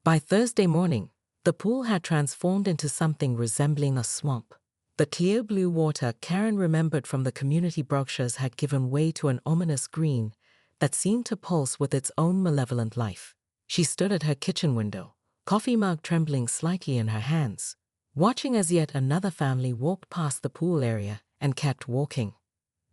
By Thursday morning, the pool had transformed into something resembling a swamp. The clear blue water Karen remembered from the community brochures had given way to an ominous green that seemed to pulse with its own malevolent life. She stood at her kitchen window, coffee mug trembling slightly in her hands, watching as yet another family walked past the pool area and kept walking.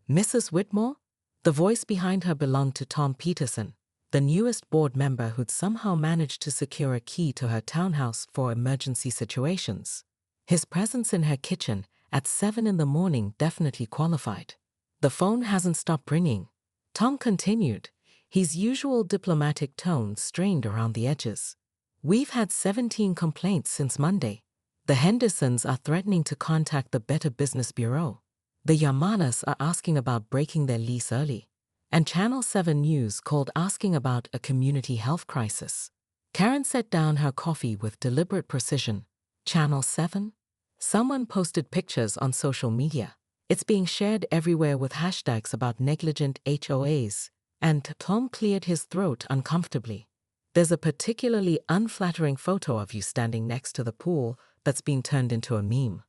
Mrs. Whitmore? The voice behind her belonged to Tom Peterson, the newest board member who'd somehow managed to secure a key to her townhouse for emergency situations. His presence in her kitchen at 7 in the morning definitely qualified. The phone hasn't stopped ringing, Tom continued, his usual diplomatic tone strained around the edges. We've had 17 complaints since Monday. The Hendersons are threatening to contact the Better Business Bureau. The Yamadas are asking about breaking their lease early. And Channel 7 News called asking about a community health crisis. Karen set down her coffee with deliberate precision. Channel 7? Someone posted pictures on social media. It's being shared everywhere with hashtags about negligent HOAs. And Tom cleared his throat uncomfortably. There's a particularly unflattering photo of you standing next to the pool that's been turned into a meme.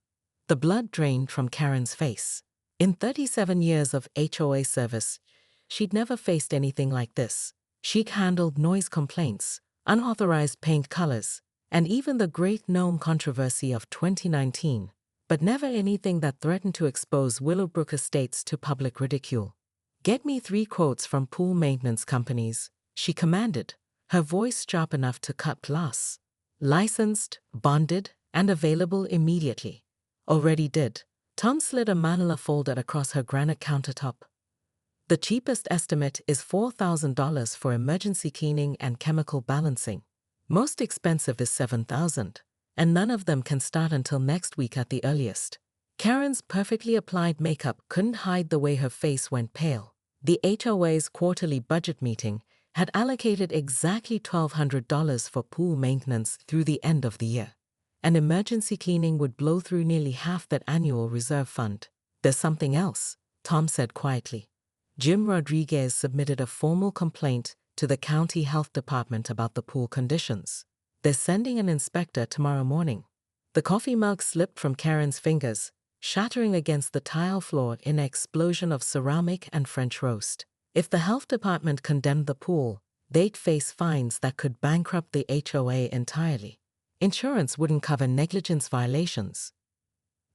The blood drained from Karen's face. In 37 years of HOA service, she'd never faced anything like this. She'd handled noise complaints, unauthorized paint colors, and even the Great Gnome controversy of 2019, but never anything that threatened to expose Willowbrook Estates to public ridicule. Get me 3 quotes from pool maintenance companies, she commanded, her voice sharp enough to cut glass. Licensed, bonded, and available immediately. Already did. Tom slid a manila folder across her granite countertop. The cheapest estimate is $4,000 for emergency cleaning and chemical balancing. Most expensive is $7,000, and none of them can start until next week at the earliest. Karen's perfectly applied makeup couldn't hide the way her face went pale. The HOA's quarterly budget meeting had allocated exactly $1,200 for pool maintenance through the end of the year. And emergency cleaning would blow through nearly half that annual reserve fund. There's something else, Tom said quietly. Jim Rodriguez submitted a formal complaint to the county health department about the pool conditions. They're sending an inspector tomorrow morning. The coffee mug slipped from Karen's fingers, shattering against the tile floor in an explosion of ceramic and French roast. If the health department condemned the pool, they'd face fines that could bankrupt the HOA entirely. Insurance wouldn't cover negligence violations.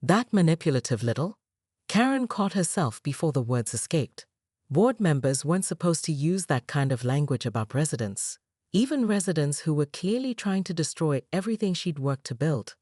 That manipulative little? Karen caught herself before the words escaped. Board members weren't supposed to use that kind of language about residents, even residents who were clearly trying to destroy everything she'd worked to build.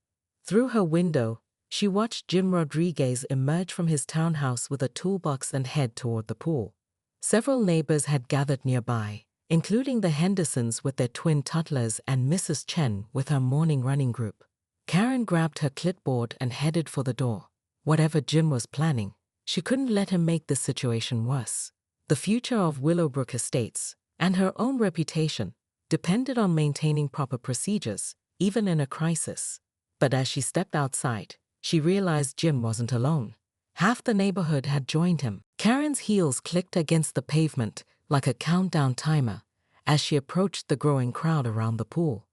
Through her window, she watched Jim Rodriguez emerge from his townhouse with a toolbox and head toward the pool. Several neighbors had gathered nearby, including the Hendersons with their twin toddlers and Mrs. Chen with her morning running group. Karen grabbed her clipboard and headed for the door. Whatever Jim was planning, she couldn't let him make this situation worse. The future of Willowbrook Estates, and her own reputation, depended on maintaining proper procedures, even in a crisis. But as she stepped outside, she realized Jim wasn't alone. Half the neighborhood had joined him. Karen's heels clicked against the pavement like a countdown timer as she approached the growing crowd around the pool.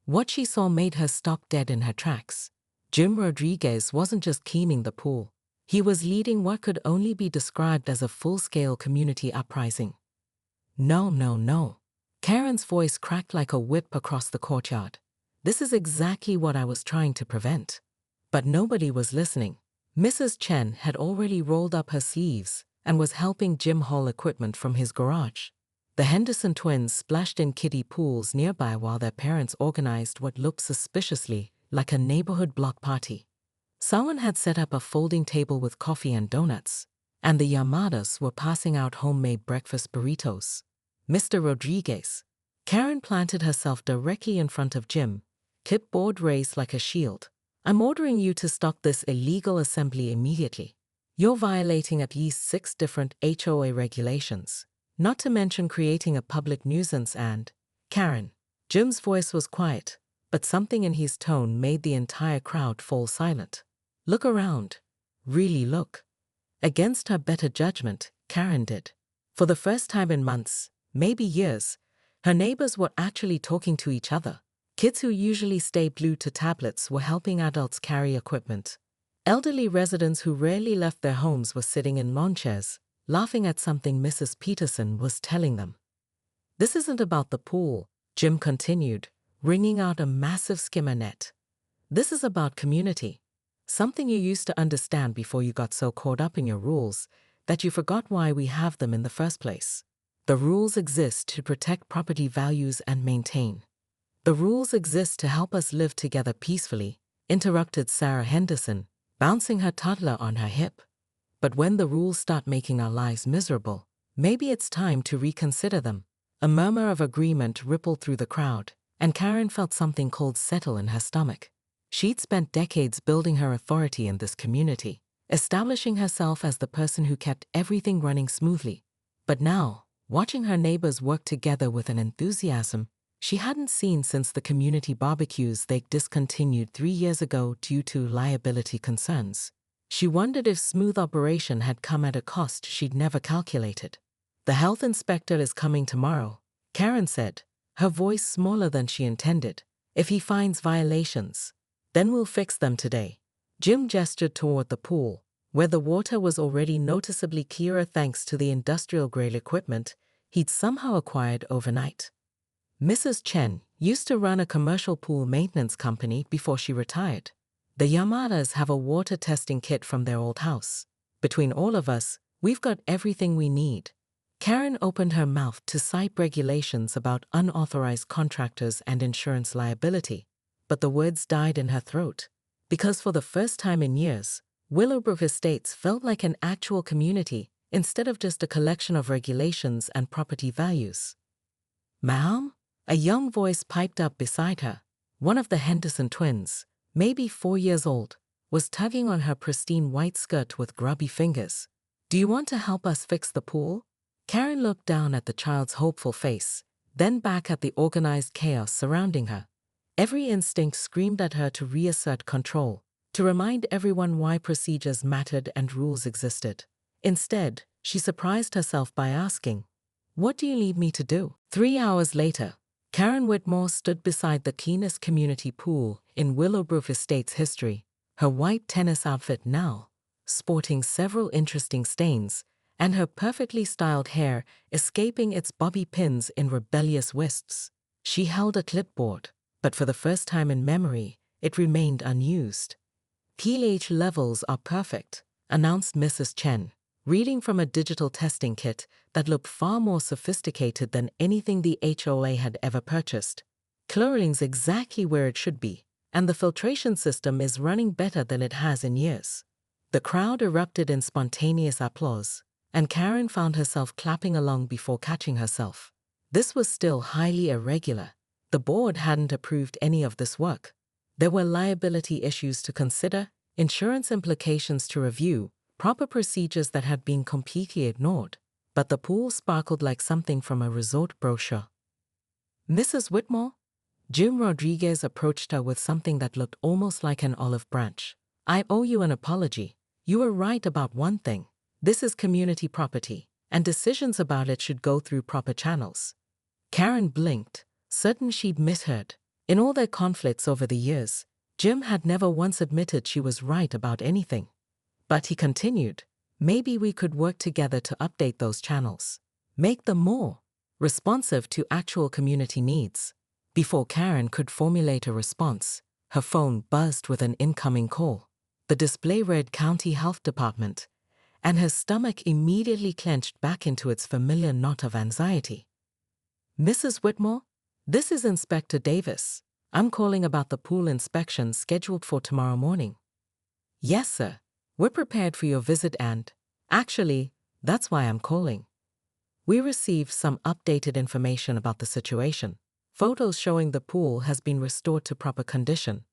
What she saw made her stop dead in her tracks. Jim Rodriguez wasn't just cleaning the pool. He was leading what could only be described as a full-scale community uprising. No, no, no. Karen's voice cracked like a whip across the courtyard. This is exactly what I was trying to prevent. But nobody was listening. Mrs. Chen had already rolled up her sleeves and was helping Jim haul equipment from his garage. The Henderson twins splashed in kiddie pools nearby while their parents organized what looked suspiciously like a neighborhood block party. Someone had set up a folding table with coffee and donuts, and the Yamadas were passing out homemade breakfast burritos. Mr. Rodriguez. Karen planted herself directly in front of Jim, clipboard raised like a shield. I'm ordering you to stop this illegal assembly immediately. You're violating at least 6 different HOA regulations, not to mention creating a public nuisance and… Karen. Jim's voice was quiet, but something in his tone made the entire crowd fall silent. Look around. Really look. Against her better judgment, Karen did. For the first time in months, maybe years, her neighbors were actually talking to each other. Kids who usually stay glued to tablets were helping adults carry equipment. Elderly residents who rarely left their homes were sitting in lawn chairs, laughing at something Mrs. Peterson was telling them. "This isn't about the pool," Jim continued, wringing out a massive skimmer net. "This is about community. Something you used to understand before you got so caught up in your rules that you forgot why we have them in the first place. The rules exist to protect property values and maintain. The rules exist to help us live together peacefully," interrupted Sarah Henderson, bouncing her toddler on her hip. "But when the rules start making our lives miserable, maybe it's time to reconsider them." A murmur of agreement rippled through the crowd, and Karen felt something cold settle in her stomach. She'd spent decades building her authority in this community, establishing herself as the person who kept everything running smoothly. But now, watching her neighbors work together with an enthusiasm she hadn't seen since the community barbecues they discontinued 3 years ago due to liability concerns, she wondered if smooth operation had come at a cost she'd never calculated. "The health inspector is coming tomorrow," Karen said, her voice smaller than she intended. "If he finds violations, then we'll fix them today." Jim gestured toward the pool, where the water was already noticeably clearer thanks to the industrial-grade equipment he'd somehow acquired overnight. Mrs. Chen used to run a commercial pool maintenance company before she retired. "The Yamadas have a water testing kit from their old house. Between all of us, we've got everything we need." Karen opened her mouth to cite regulations about unauthorized contractors and insurance liability, but the words died in her throat, because for the first time in years, Willowbrook Estates felt like an actual community instead of just a collection of regulations and property values. "Ma'am?" A young voice piped up beside her. One of the Henderson twins, maybe 4 years old, was tugging on her pristine white skirt with grubby fingers. "Do you want to help us fix the pool?" Karen looked down at the child's hopeful face, then back at the organized chaos surrounding her. Every instinct screamed at her to reassert control, to remind everyone why procedures mattered and rules existed. Instead, she surprised herself by asking, "What do you need me to do?" 3 hours later, Karen Whitmore stood beside the cleanest community pool in Willowbrook Estates history, her white tennis outfit now sporting several interesting stains, and her perfectly styled hair escaping its bobby pins in rebellious wisps. She held a clipboard, but for the first time in memory, it remained unused. "pH levels are perfect," announced Mrs. Chen, reading from a digital testing kit that looked far more sophisticated than anything the HOA had ever purchased. "Chlorin's exactly where it should be, and the filtration system is running better than it has in years." The crowd erupted in spontaneous applause, and Karen found herself clapping along before catching herself. This was still highly irregular. The board hadn't approved any of this work. There were liability issues to consider, insurance implications to review, proper procedures that had been completely ignored, but the pool sparkled like something from a resort brochure. "Mrs. Whitmore?" Jim Rodriguez approached her with something that looked almost like an olive branch. "I owe you an apology. You were right about one thing. This is community property, and decisions about it should go through proper channels." Karen blinked, certain she'd misheard. In all their conflicts over the years, Jim had never once admitted she was right about anything. But he continued, "Maybe we could work together to update those channels. Make them more responsive to actual community needs." Before Karen could formulate a response, her phone buzzed with an incoming call. The display read County Health Department, and her stomach immediately clenched back into its familiar knot of anxiety. "Mrs. Whitmore, this is Inspector Davis. I'm calling about the pool inspection scheduled for tomorrow morning." "Yes, sir. We're prepared for your visit and, actually, that's why I'm calling. We received some updated information about the situation. Photos showing the pool has been restored to proper condition.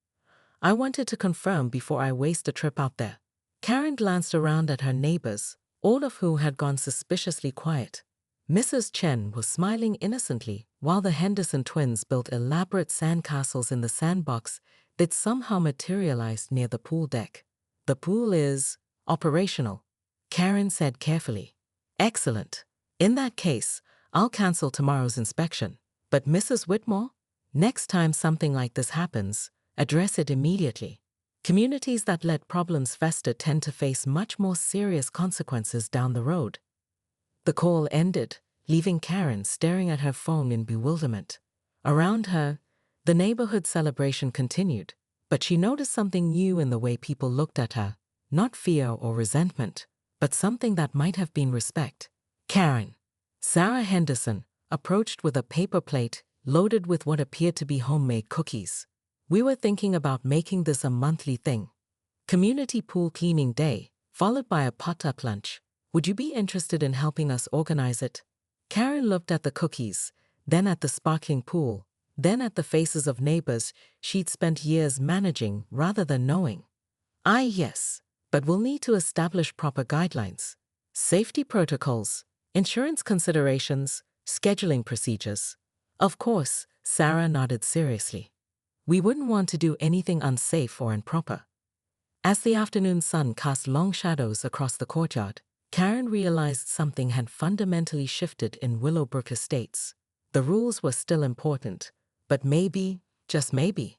I wanted to confirm before I waste a trip out there." Karen glanced around at her neighbors, all of whom had gone suspiciously quiet. Mrs. Chen was smiling innocently while the Henderson twins built elaborate sandcastles in the sandbox that somehow materialized near the pool deck. "The pool is operational," Karen said carefully. "Excellent. In that case, I'll cancel tomorrow's inspection. But Mrs. Whitmore, Next time something like this happens, address it immediately. Communities that let problems fester tend to face much more serious consequences down the road. The call ended, leaving Karen staring at her phone in bewilderment. Around her, the neighborhood celebration continued, but she noticed something new in the way people looked at her, not fear or resentment, but something that might have been respect. Karen, Sarah Henderson, approached with a paper plate loaded with what appeared to be homemade cookies. We were thinking about making this a monthly thing. Community pool cleaning day, followed by a potluck lunch. Would you be interested in helping us organize it? Karen looked at the cookies, then at the sparkling pool, then at the faces of neighbors she'd spent years managing rather than knowing. Yes, but we'll need to establish proper guidelines, safety protocols, insurance considerations, scheduling procedures. Of course, Sarah nodded seriously. We wouldn't want to do anything unsafe or improper. As the afternoon sun cast long shadows across the courtyard, Karen realized something had fundamentally shifted in Willowbrook Estates. The rules were still important, but maybe, just maybe,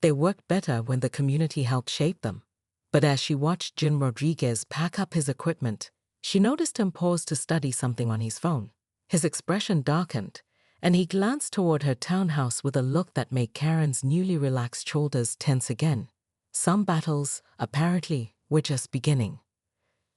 they worked better when the community helped shape them. But as she watched Jim Rodriguez pack up his equipment, she noticed him pause to study something on his phone. His expression darkened, and he glanced toward her townhouse with a look that made Karen's newly relaxed shoulders tense again. Some battles, apparently, were just beginning.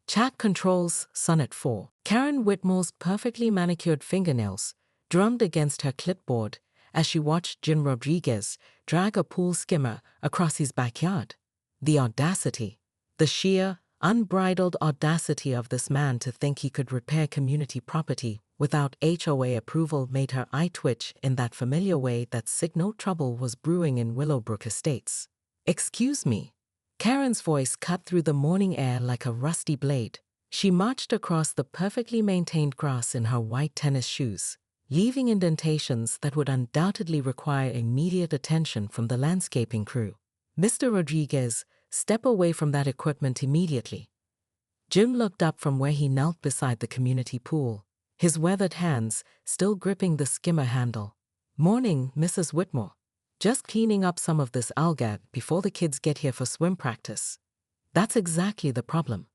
Chat controls, Sonnet 4. Karen Whitmore's perfectly manicured fingernails drummed against her clipboard as she watched Jim Rodriguez drag a pool skimmer across his backyard. The audacity, the sheer, unbridled audacity of this man to think he could repair community property without HOA approval made her eye twitch in that familiar way that signaled trouble was brewing in Willowbrook Estates. Excuse me. Karen's voice cut through the morning air like a rusty blade. She marched across the perfectly maintained grass in her white tennis shoes, leaving indentations that would undoubtedly require immediate attention from the landscaping crew. Mr. Rodriguez, step away from that equipment immediately. Jim looked up from where he knelt beside the community pool, his weathered hands still gripping the skimmer handle. Morning, Mrs. Whitmore. Just cleaning up some of this algae before the kids get here for swim practice. That's exactly the problem.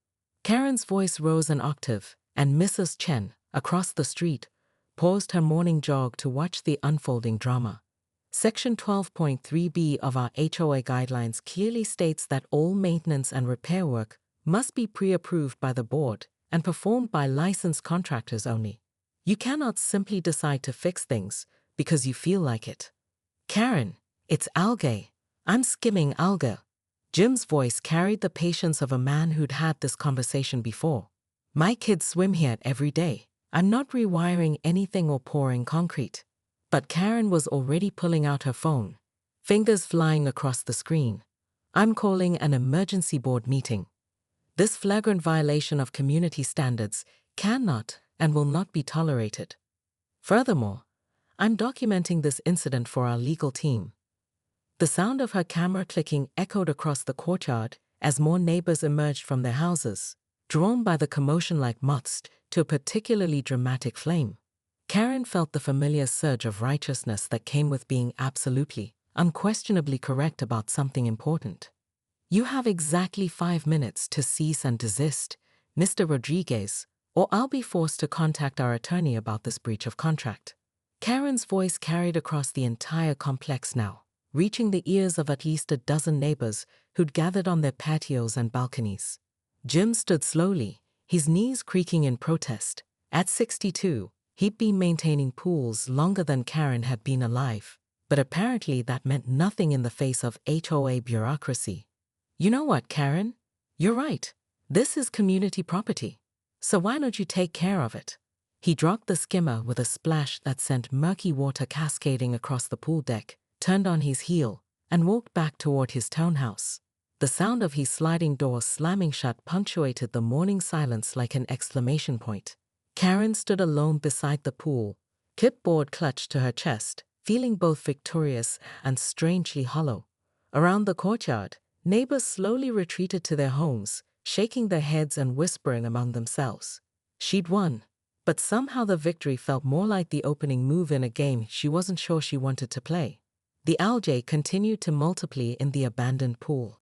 Karen's voice rose an octave, and Mrs. Chen, across the street, paused her morning jog to watch the unfolding drama. Section 12.3b of our HOA guidelines clearly states that all maintenance and repair work must be pre-approved by the board and performed by licensed contractors only. You cannot simply decide to fix things because you feel like it. Karen, it's algae. I'm skimming algae. Jim's voice carried the patience of a man who'd had this conversation before. My kids swim here every day. I'm not rewiring anything or pouring concrete. But Karen was already pulling out her phone, fingers flying across the screen. I'm calling an emergency board meeting. This flagrant violation of community standards cannot and will not be tolerated. Furthermore, I'm documenting this incident for our legal team. The sound of her camera clicking echoed across the courtyard as more neighbors emerged from their houses, drawn by the commotion like moths to a particularly dramatic flame. Karen felt the familiar surge of righteousness that came with being absolutely, unquestionably correct about something important. You have exactly 5 minutes to cease and desist, Mr. Rodriguez, or I'll be forced to contact our attorney about this breach of contract. Karen's voice carried across the entire complex now, reaching the ears of at least a dozen neighbors who'd gathered on their patios and balconies. Jim stood slowly, his knees creaking in protest. At 62, he'd been maintaining pools longer than Karen had been alive, but apparently that meant nothing in the face of HOA bureaucracy. You know what, Karen? You're right. This is community property. So why don't you take care of it? He dropped the skimmer with a splash that sent murky water cascading across the pool deck, turned on his heel, and walked back toward his townhouse. The sound of his sliding door slamming shut punctuated the morning silence like an exclamation point. Karen stood alone beside the pool, clipboard clutched to her chest, feeling both victorious and strangely hollow. Around the courtyard, neighbors slowly retreated to their homes, shaking their heads and whispering among themselves. She'd won, but somehow the victory felt more like the opening move in a game she wasn't sure she wanted to play. The algae continued to multiply in the abandoned pool.